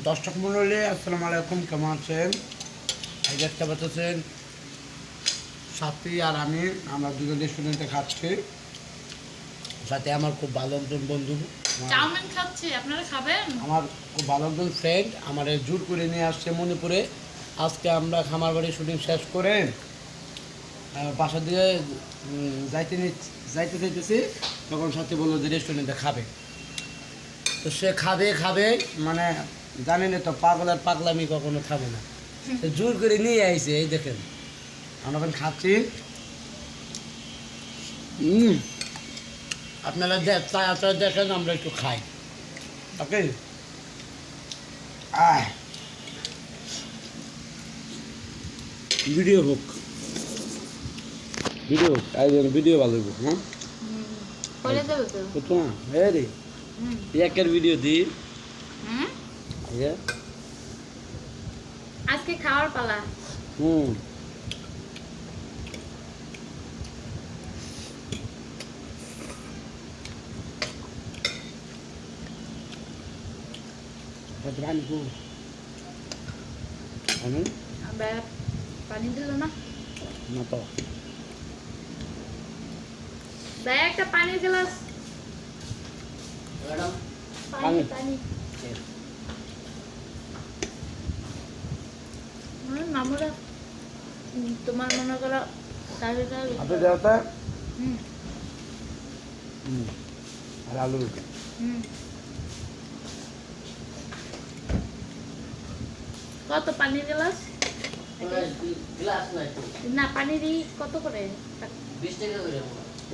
দর্শক মণ্ডলী আসসালামু আলাইকুম, কেমন আছেন? এই দেখতে পাচ্ছেন সাথী আর আমরা দুজন রেস্টুরেন্টে খাচ্ছি। সাথে আমার খুব ভালো একজন বন্ধু চাউমিন খাচ্ছি, আপনারা খাবেন? আমার খুব ভালো একজন ফ্রেন্ড আমার জোর করে নিয়ে আসছে মণিপুরে। আজকে আমরা খামার বাড়ি শুটিং শেষ করে বাসা দিয়ে যাইতে চাইতেছি, তখন সাথী বললো যে রেস্টুরেন্টে খাবে। তো সে খাবে মানে জানেন তো, পাগলার পাগলামি কখনো খাবে না। সে জোর করে নিয়ে আইছে। এই দেখেন আমরা এখন খাচ্ছি। আপনারা দেখেন, আমরা একটু খাই। ওকে, ভিডিও হোক, ভিডিও ভালো হোক। হ্যাঁ, করে দেবে তো তো হ্যাঁ রে, একের ভিডিও দিই। আজকে খাওয়ার পালা। পানি দিল না তো একটা পানির গ্লাস। পানি পানি মামুরা, তোমার মনে করো আর আলু কত পানির গ্লাস? না, পানি দিই কত করে? 20 টাকা করে।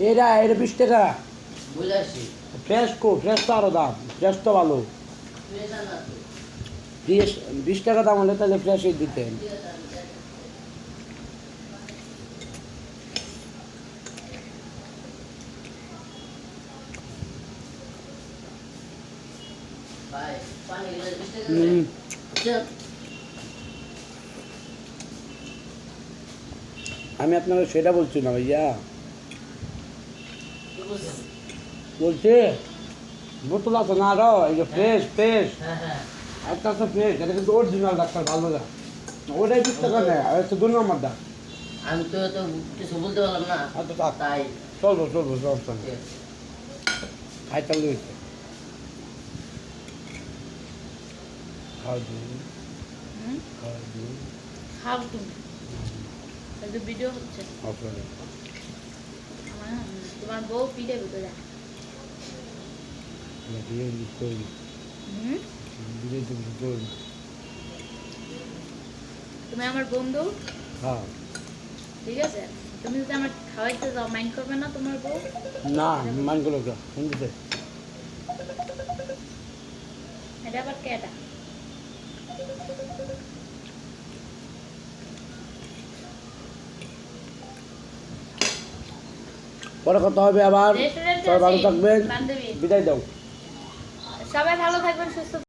এটা 20 টাকা। ফ্রেশ তো আরো দাম, ফ্রেশ তো ভালো। 20 টাকা দাম হলে তাহলে ফ্রেশই দিতেন। আমি আপনাকে সেটা বলছি না ভাইয়া, বলছি বোতল আছে না আরো, এই যে ফ্রেশ একটা আছে ফ্রেশ, এটা কিন্তু অরিজিনাল ডাক্তার ভালো না, ওটাই 20 টাকা নেয়। আর হচ্ছে 2 নম্বর দাম। আমি তো কিছু বলতে পারলাম না। আচ্ছা তাই চলবো সমস্যা নেই, খাই চালু হয়েছে। খাও তুমি, ভিডিও হচ্ছে। তোমার বউ পিঠে ভিতরে তুমি আমার বন্ধু। হ্যাঁ ঠিক আছে, তুমি যদি আমার খাওয়াইতে যাও মাইন্ড করবে না তোমার বউ? না মাইন্ড করো না, শুনতে এটা আবার কেটা? পরে কথা হবে আবার। সবাই ভালো থাকবেন, বিদায় দাও। সবাই ভালো থাকবেন, সুস্থ